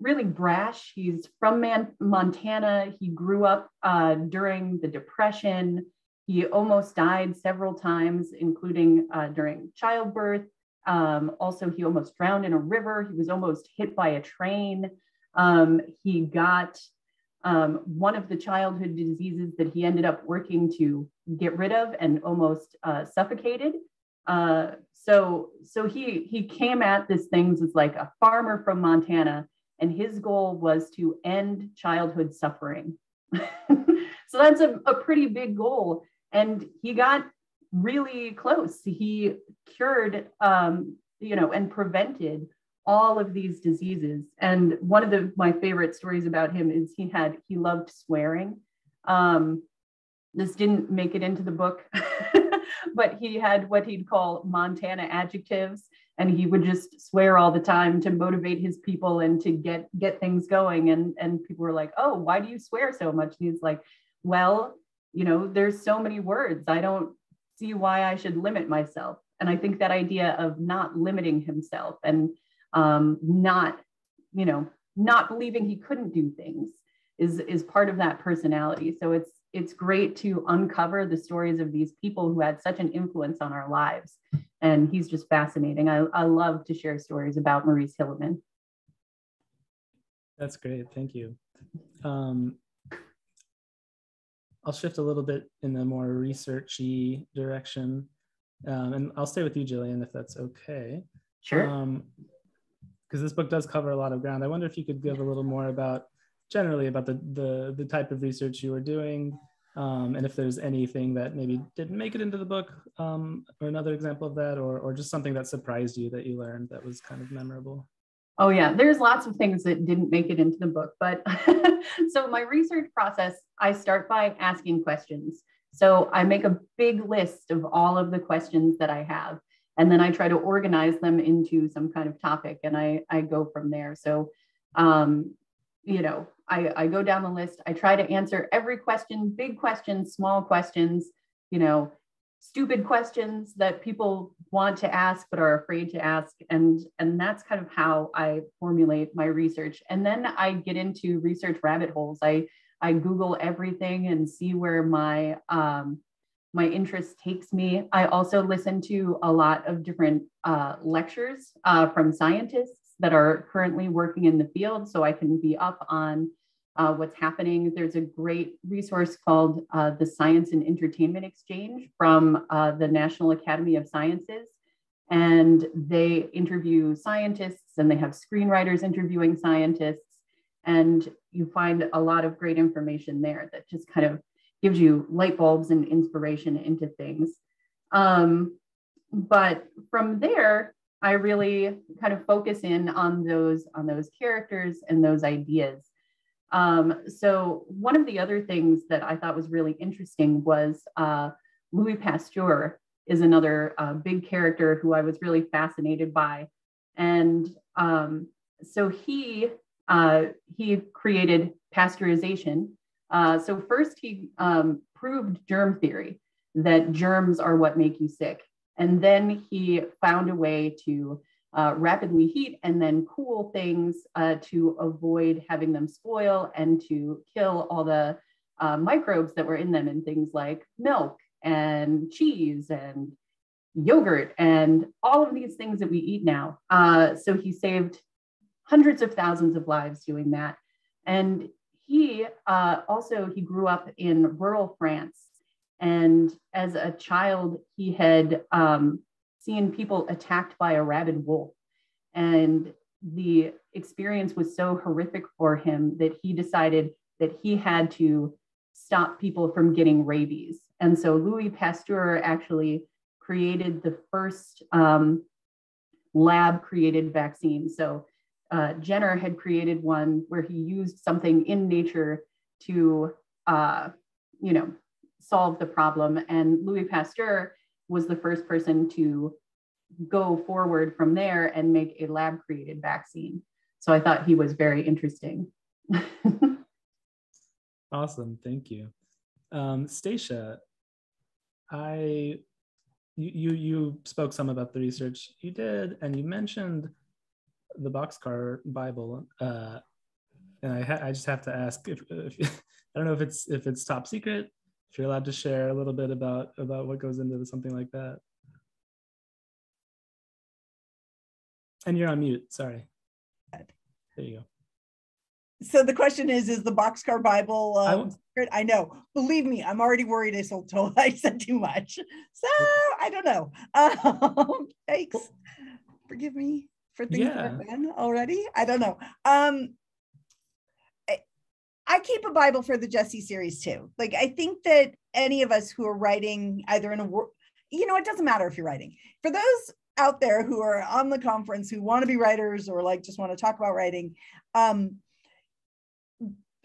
really brash. He's from Montana. He grew up during the Depression. He almost died several times, including during childbirth. Also, he almost drowned in a river. He was almost hit by a train. He got one of the childhood diseases that he ended up working to get rid of and almost suffocated. So he came at this things as like a farmer from Montana, and his goal was to end childhood suffering. So that's a pretty big goal. And he got really close. He cured, you know, and prevented all of these diseases. And one of my favorite stories about him is he loved swearing. This didn't make it into the book, but he had what he'd call Montana adjectives. And he would just swear all the time to motivate his people and to get things going. And people were like, oh, why do you swear so much? And he's like, well, you know, there's so many words. I don't see why I should limit myself. And I think that idea of not limiting himself and not believing he couldn't do things is part of that personality. So it's great to uncover the stories of these people who had such an influence on our lives. And he's just fascinating. I love to share stories about Maurice Hillerman. That's great. Thank you. I'll shift a little bit in the more researchy direction. And I'll stay with you, Gillian, if that's okay. Sure. Because this book does cover a lot of ground. I wonder if you could give a little more generally about the type of research you were doing, and if there's anything that maybe didn't make it into the book, or another example of that, or just something that surprised you that you learned that was kind of memorable. Oh yeah, there's lots of things that didn't make it into the book, but so my research process, I start by asking questions. So I make a big list of all of the questions that I have, and then I try to organize them into some kind of topic, and I go from there. So, you know, I go down the list. I try to answer every question, big questions, small questions, you know, stupid questions that people want to ask but are afraid to ask. And that's kind of how I formulate my research. And then I get into research rabbit holes. I Google everything and see where my interest takes me. I also listen to a lot of different lectures from scientists that are currently working in the field, so I can be up on what's happening. There's a great resource called the Science and Entertainment Exchange from the National Academy of Sciences. And they interview scientists, and they have screenwriters interviewing scientists. And you find a lot of great information there that just kind of gives you light bulbs and inspiration into things. But from there, I really kind of focus in on those characters and those ideas. So one of the other things that I thought was really interesting was Louis Pasteur is another big character who I was really fascinated by. And so he created pasteurization. So first he proved germ theory, that germs are what make you sick. And then he found a way to rapidly heat and then cool things to avoid having them spoil and to kill all the microbes that were in them, in things like milk and cheese and yogurt and all of these things that we eat now. So he saved hundreds of thousands of lives doing that. And he grew up in rural France. And as a child, he had seen people attacked by a rabid wolf. And the experience was so horrific for him that he decided that he had to stop people from getting rabies. And so Louis Pasteur actually created the first lab-created vaccine. So Jenner had created one where he used something in nature to, solve the problem. And Louis Pasteur was the first person to go forward from there and make a lab-created vaccine. So I thought he was very interesting. Awesome, thank you. Stacia, you spoke some about the research you did, and you mentioned the Boxcar Bible, and I just have to ask if I don't know if it's top secret, if you're allowed to share a little bit about what goes into something like that. And you're on mute, sorry. There you go. So the question is the Boxcar Bible secret? I know, believe me, I'm already worried I said too much. So I don't know. Thanks, forgive me for things that I've done already. I don't know. I keep a Bible for the Jessie series too. Like, I think that any of us who are writing either in a, it doesn't matter if you're writing. For those out there who are on the conference who want to be writers or like just want to talk about writing,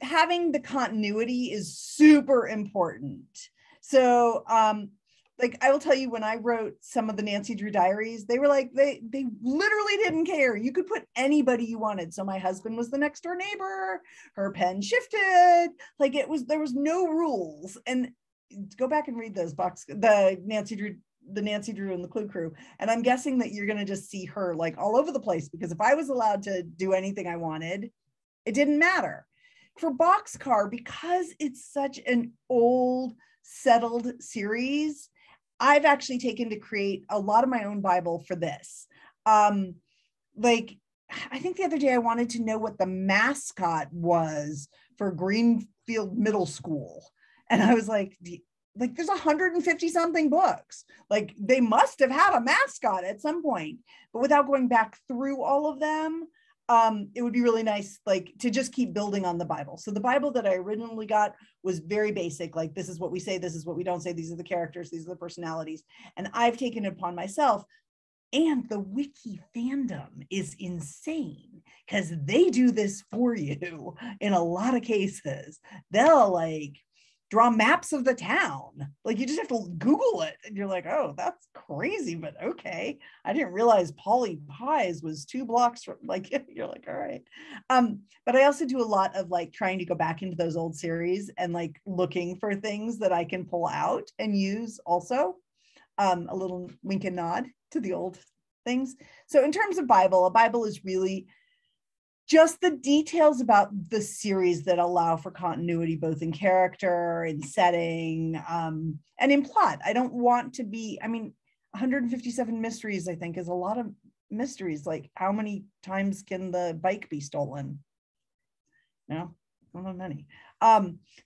having the continuity is super important. So, like, I will tell you, when I wrote some of the Nancy Drew diaries, they were like, they literally didn't care. You could put anybody you wanted. So my husband was the next door neighbor, her pen shifted, like there was no rules. And go back and read those the Nancy Drew and the Clue Crew. And I'm guessing that you're going to just see her like all over the place, because if I was allowed to do anything I wanted, it didn't matter. For Boxcar, because it's such an old, settled series, I've actually taken to create a lot of my own Bible for this. Like, I think the other day I wanted to know what the mascot was for Greenfield Middle School. And I was like, there's 150 something books. Like they must have had a mascot at some point, but without going back through all of them, it would be really nice, like to just keep building on the Bible. So the Bible that I originally got was very basic. Like, this is what we say, this is what we don't say. These are the characters, these are the personalities. And I've taken it upon myself. And the wiki fandom is insane because they do this for you in a lot of cases. They'll like draw maps of the town. Like you just have to Google it and you're like, oh, that's crazy, but okay. I didn't realize Polly Pies was 2 blocks from, like, you're like, all right. But I also do a lot of like trying to go back into those old series and like looking for things that I can pull out and use also. A little wink and nod to the old things. So in terms of Bible, a Bible is really just the details about the series that allow for continuity, both in character, in setting, and in plot. I don't want to be, 157 mysteries, I think, is a lot of mysteries. Like, how many times can the bike be stolen? No, not many.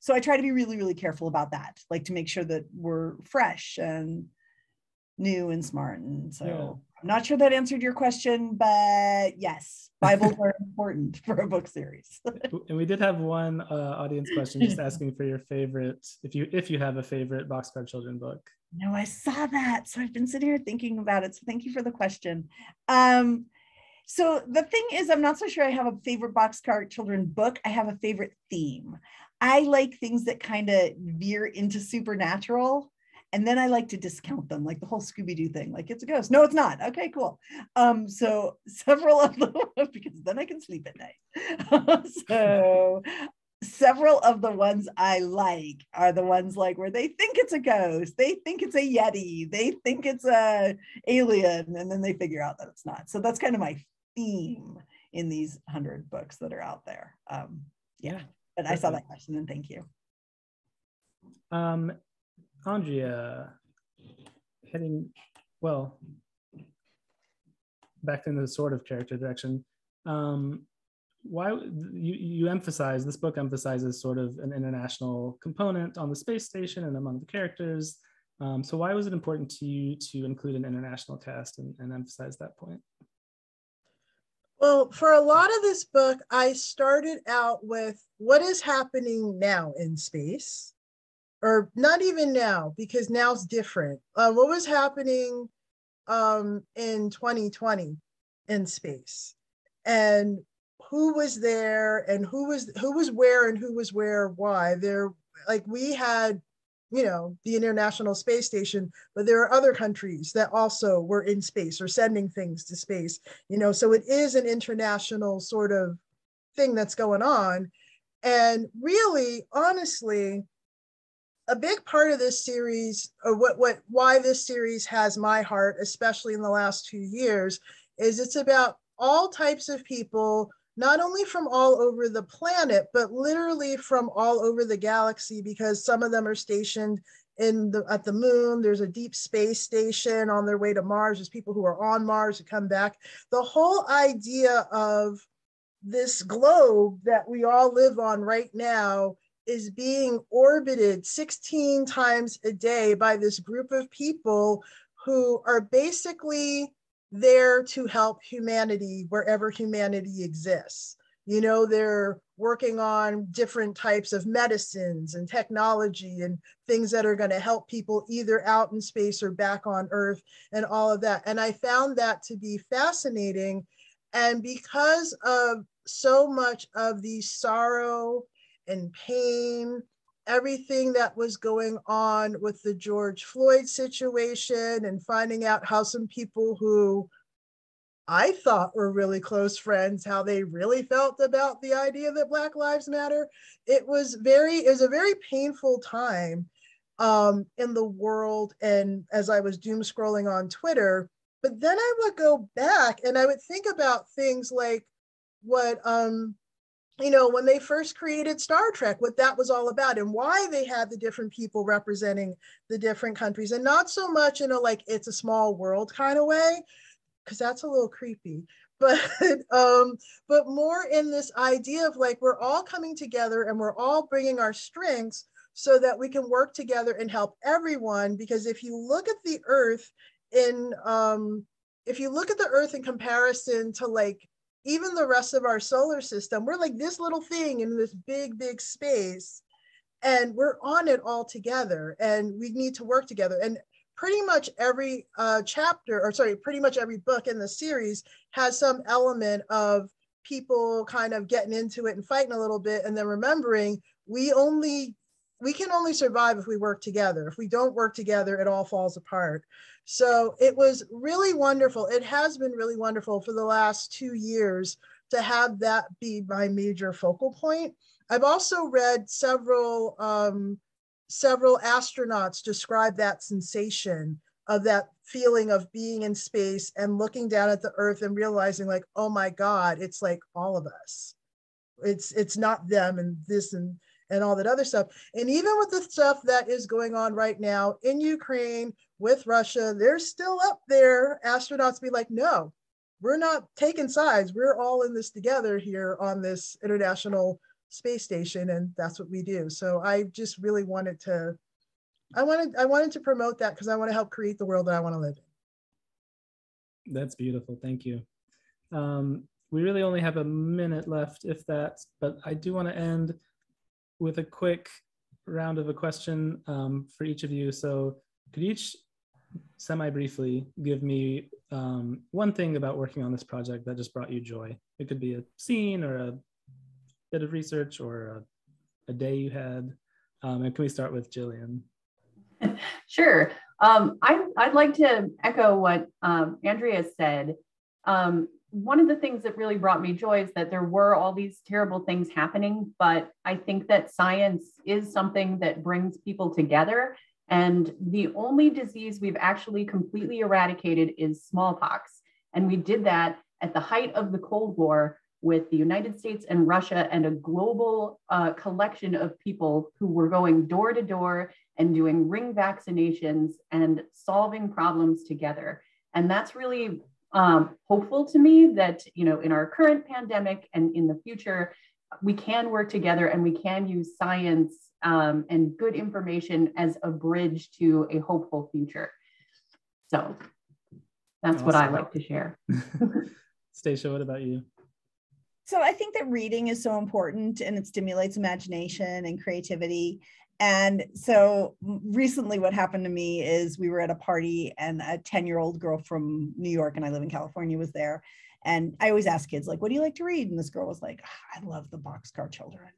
So I try to be really, really careful about that, like to make sure that we're fresh and new and smart. And so yeah. I'm not sure that answered your question, but yes, Bibles are important for a book series. And we did have one audience question just asking for your favorite, if you have a favorite Boxcar Children book. No, I saw that. So I've been sitting here thinking about it. So thank you for the question. So the thing is, I'm not so sure I have a favorite Boxcar Children book. I have a favorite theme. I like things that kind of veer into supernatural. And then I like to discount them, like the whole Scooby-Doo thing, like it's a ghost. No, it's not. Okay, cool. So several of them, because then I can sleep at night. So several of the ones I like are the ones like where they think it's a ghost, they think it's a Yeti, they think it's a alien, and then they figure out that it's not. So that's kind of my theme in these 100 books that are out there. Yeah, but I saw that question and thank you. Andrea, heading, well, back in the sort of character direction, why you emphasize, this book emphasizes sort of an international component on the space station and among the characters. So why was it important to you to include an international cast and emphasize that point? Well, for a lot of this book, I started out with what is happening now in space. Or not even now, because now's different. What was happening in 2020 in space, and who was there, and who was where, and who was where, why? There, like we had, the International Space Station, but there are other countries that also were in space or sending things to space. So it is an international sort of thing that's going on, and really, honestly, a big part of this series, or why this series has my heart, especially in the last 2 years, is it's about all types of people, not only from all over the planet, but literally from all over the galaxy, because some of them are stationed at the moon. There's a deep space station on their way to Mars. There's people who are on Mars who come back. The whole idea of this globe that we all live on right now is being orbited 16 times a day by this group of people who are basically there to help humanity wherever humanity exists. They're working on different types of medicines and technology and things that are going to help people either out in space or back on Earth and all of that. And I found that to be fascinating. And because of so much of the sorrow and pain, everything that was going on with the George Floyd situation, and finding out how some people who I thought were really close friends, how they really felt about the idea that Black Lives Matter. It was a very painful time in the world. And as I was doom scrolling on Twitter, but then I would go back and I would think about things like what, when they first created Star Trek, what that was all about and why they had the different people representing the different countries, and not so much in a like it's a small world kind of way, because that's a little creepy, but more in this idea of like we're all coming together and we're all bringing our strengths so that we can work together and help everyone. Because if you look at the Earth in comparison to like even the rest of our solar system, we're like this little thing in this big, big space, and we're on it all together, and we need to work together. And pretty much every pretty much every book in the series has some element of people kind of getting into it and fighting a little bit, and then remembering we can only survive if we work together. If we don't work together, it all falls apart. So it was really wonderful. It has been really wonderful for the last 2 years to have that be my major focal point. I've also read several astronauts describe that sensation of that feeling of being in space and looking down at the Earth and realizing like, oh my God, it's like all of us. It's not them and this and all that other stuff. And even with the stuff that is going on right now in Ukraine with Russia, they're still up there. Astronauts be like, no, we're not taking sides. We're all in this together here on this International Space Station, and that's what we do. So I just really wanted to promote that because I want to help create the world that I want to live in. That's beautiful. Thank you. We really only have a minute left, if that, but I do want to end with a quick round of a question for each of you. So could you each semi-briefly give me one thing about working on this project that just brought you joy? It could be a scene or a bit of research or a day you had. And can we start with Gillian? Sure. I'd like to echo what Andrea said. One of the things that really brought me joy is that there were all these terrible things happening, but I think that science is something that brings people together. And the only disease we've actually completely eradicated is smallpox. And we did that at the height of the Cold War with the United States and Russia and a global collection of people who were going door to door and doing ring vaccinations and solving problems together. And that's really hopeful to me that, you know, in our current pandemic and in the future, we can work together and we can use science and good information as a bridge to a hopeful future. So that's awesome. What I like to share. Stacia, what about you? So I think that reading is so important and it stimulates imagination and creativity. And so recently what happened to me is we were at a party and a 10-year-old girl from New York, and I live in California, was there. And I always ask kids, like, what do you like to read? And this girl was like, oh, I love the Boxcar Children.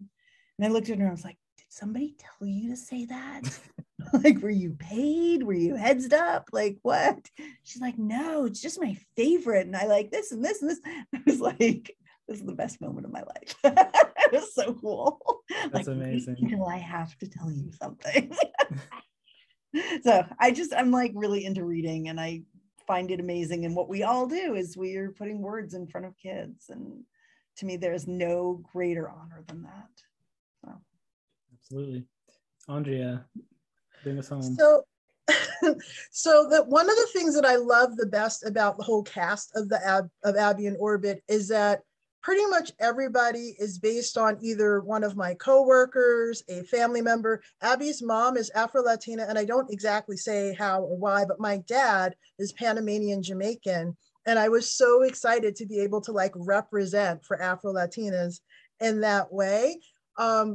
And I looked at her and I was like, did somebody tell you to say that? Like, were you paid? Were you heads up? Like, what? She's like, no, it's just my favorite. And I like this and this and this. I was like, this is the best moment of my life. It was so cool. That's like, amazing. Until I have to tell you something. So I'm like really into reading, and I find it amazing. And what we all do is we're putting words in front of kids. And to me, there's no greater honor than that. So. Absolutely. Andrea, bring us home. So that one of the things that I love the best about the whole cast of Abby and Orbit is that pretty much everybody is based on either one of my coworkers, a family member. Abby's mom is Afro-Latina, and I don't exactly say how or why, but my dad is Panamanian Jamaican. And I was so excited to be able to like represent for Afro-Latinas in that way.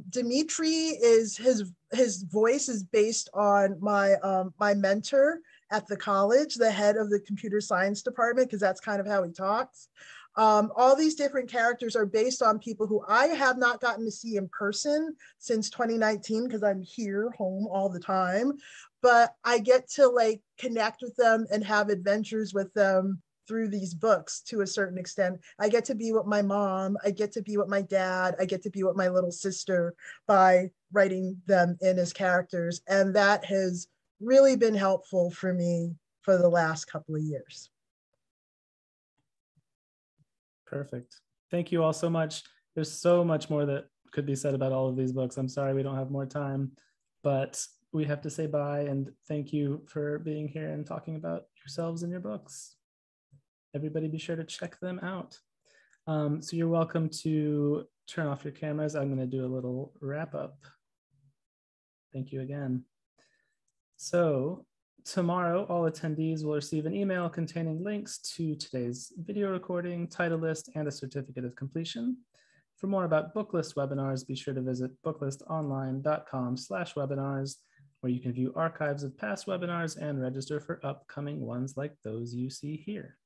Dimitri is his voice is based on my my mentor at the college, the head of the computer science department, because that's kind of how he talks. All these different characters are based on people who I have not gotten to see in person since 2019 because I'm here home all the time, but I get to like connect with them and have adventures with them through these books to a certain extent. I get to be with my mom, I get to be with my dad, I get to be with my little sister by writing them in as characters. And that has really been helpful for me for the last couple of years. Perfect. Thank you all so much. There's so much more that could be said about all of these books. I'm sorry we don't have more time, but we have to say bye, and thank you for being here and talking about yourselves and your books. Everybody be sure to check them out. So you're welcome to turn off your cameras. I'm going to do a little wrap up. Thank you again. So tomorrow, all attendees will receive an email containing links to today's video recording, title list, and a certificate of completion. For more about Booklist webinars, be sure to visit booklistonline.com/webinars, where you can view archives of past webinars and register for upcoming ones like those you see here.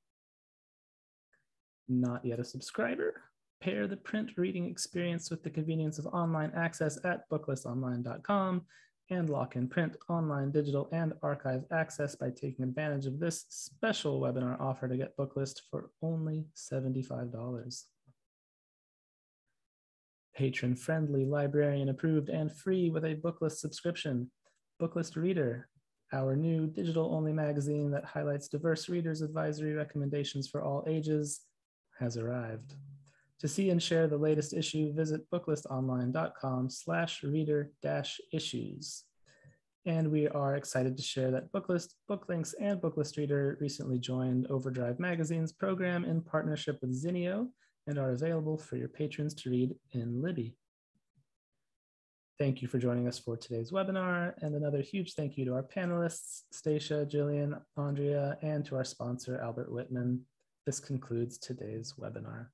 Not yet a subscriber? Pair the print reading experience with the convenience of online access at booklistonline.com and lock in print, online, digital, and archive access by taking advantage of this special webinar offer to get Booklist for only $75. Patron-friendly, librarian-approved, and free with a Booklist subscription. Booklist Reader, our new digital-only magazine that highlights diverse readers' advisory recommendations for all ages, has arrived. To see and share the latest issue, visit booklistonline.com/reader-issues. And we are excited to share that Booklist, Booklinks, and Booklist Reader recently joined Overdrive Magazine's program in partnership with Zinio and are available for your patrons to read in Libby. Thank you for joining us for today's webinar, and another huge thank you to our panelists, Stacia, Gillian, Andrea, and to our sponsor, Albert Whitman. This concludes today's webinar.